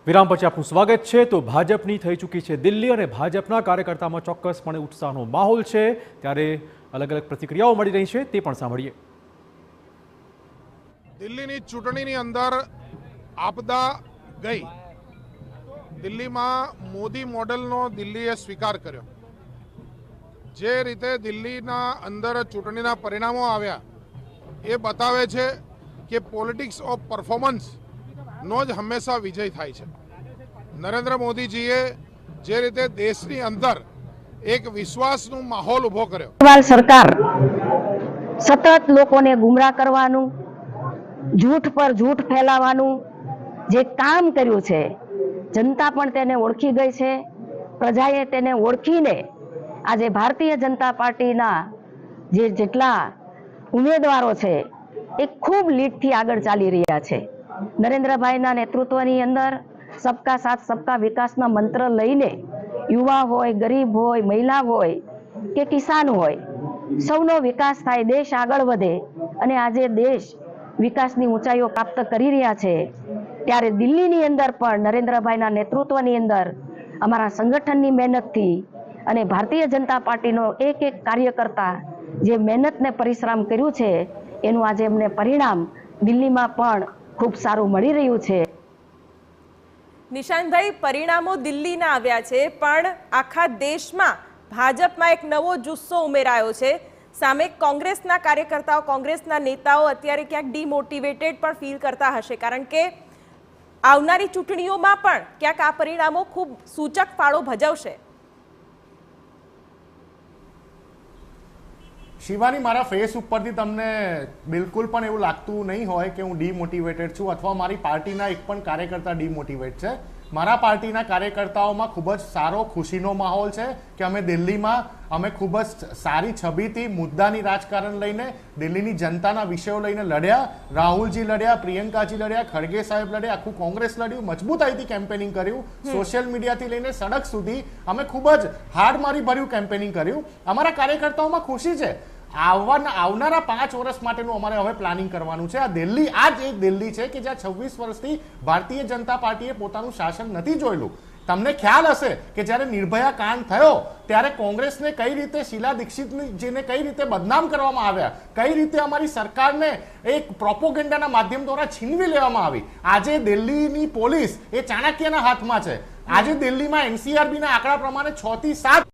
વિરામ પછી આપનું સ્વાગત છે। તો ભાજપની થઈ ચૂકી છે દિલ્હી અને ભાજપના કાર્યકર્તામાં ચોક્કસપણે ઉત્સાહનો માહોલ છે। ત્યારે અલગ અલગ પ્રતિક્રિયાઓ મળી રહી છે, તે પણ સાંભળીએ। દિલ્હીની ચૂંટણીની અંદર આપદા ગઈ। દિલ્હીમાં મોદી મોડેલનો દિલ્હીએ સ્વીકાર કર્યો। જે રીતે દિલ્હીના અંદર ચૂંટણીના પરિણામો આવ્યા એ બતાવે છે કે પોલિટિક્સ ઓફ પરફોર્મન્સ નો જ હંમેશા વિજય થાય છે। નરેન્દ્ર મોદીજીએ જે રીતે દેશની અંદર એક વિશ્વાસનો માહોલ ઊભો કર્યો। સરકાર સતત લોકોને ગુમરાહ કરવાનું, જૂઠ પર જૂઠ ફેલાવાનું જે કામ કર્યું છે, જનતા પણ તેને ઓળખી ગઈ છે। પ્રજાએ તેને ઓળખીને આજે ભારતીય જનતા પાર્ટીના જેટલા ઉમેદવારો છે એ ખૂબ લીડથી આગળ ચાલી રહ્યા છે। નરેન્દ્રભાઈના નેતૃત્વની અંદર સબકા સાથ સબકા વિકાસના મંત્ર લઈને યુવા હોય, ગરીબ હોય, મહિલા હોય કે કિસાન હોય, સૌનો વિકાસ થાય, દેશ આગળ વધે અને આજે દેશ વિકાસની ઊંચાઈઓ પ્રાપ્ત કરી રહ્યા છે। ત્યારે દિલ્હીની અંદર પણ નરેન્દ્રભાઈના નેતૃત્વની અંદર અમારા સંગઠનની મહેનતથી અને ભારતીય જનતા પાર્ટીનો એક એક કાર્યકર્તા જે મહેનતને પરિશ્રમ કર્યું છે એનું આજે અમને પરિણામ દિલ્હીમાં પણ ખૂબ સારું મળી રહ્યું છે। નિશાંતભાઈ, પરિણામો દિલ્હીના આવ્યા છે, પણ આખા દેશમાં ભાજપમાં એક નવો જુસ્સો ઉમેરાયો છે। સામે કોંગ્રેસના કાર્યકર્તાઓ, કોંગ્રેસના નેતાઓ અત્યારે ક્યાંક ડિમોટિવેટેડ પણ ફીલ કરતા હશે, કારણ કે આવનારી ચૂંટણીઓમાં પણ ક્યાંક આ પરિણામો ખૂબ સૂચક ફાળો ભજવશે। શિવાની, મારા ફેસ ઉપરથી તમને બિલકુલ પણ એવું લાગતું નહીં હોય કે હું ડિમોટિવેટેડ છું અથવા મારી પાર્ટીના એક પણ કાર્યકર્તા ડિમોટિવેટ છે। મારા પાર્ટીના કાર્યકર્તાઓમાં ખૂબ જ સારો ખુશીનો માહોલ છે કે અમે દિલ્હીમાં અમે ખૂબ જ સારી છબીથી મુદ્દાની રાજકારણ લઈને દિલ્હીની જનતાના વિષયો લઈને લડ્યા। રાહુલજી લડ્યા, પ્રિયંકાજી લડ્યા, ખડગે સાહેબ લડ્યા, આખું કોંગ્રેસ લડ્યું, મજબૂતાઈથી કેમ્પેનિંગ કર્યું, સોશિયલ મીડિયાથી લઈને સડક સુધી અમે ખૂબ જ હાડમારી ભર્યું કેમ્પેનિંગ કર્યું। અમારા કાર્યકર્તાઓમાં ખુશી છે। આવનારા 5 વર્ષ માટેનું અમારે હવે પ્લાનિંગ કરવાનું છે। આ દિલ્હી આ જ એક દિલ્હી છે કે જ્યાં 26 વર્ષથી ભારતીય જનતા પાર્ટીએ પોતાનું શાસન નથી જોયેલું। તમને ખ્યાલ હશે કે જ્યારે નિર્ભયા કાંડ થયો ત્યારે કોંગ્રેસને કઈ રીતે શીલા દીક્ષિતજીને કઈ રીતે બદનામ કરવામાં આવ્યા, કઈ રીતે અમારી સરકારને એક પ્રોપોગેન્ડાના માધ્યમ દ્વારા છીનવી લેવામાં આવી। આજે દિલ્હીની પોલીસ એ ચાણક્યના હાથમાં છે। આજે દિલ્હીમાં NCRBના આંકડા પ્રમાણે 6 થી 7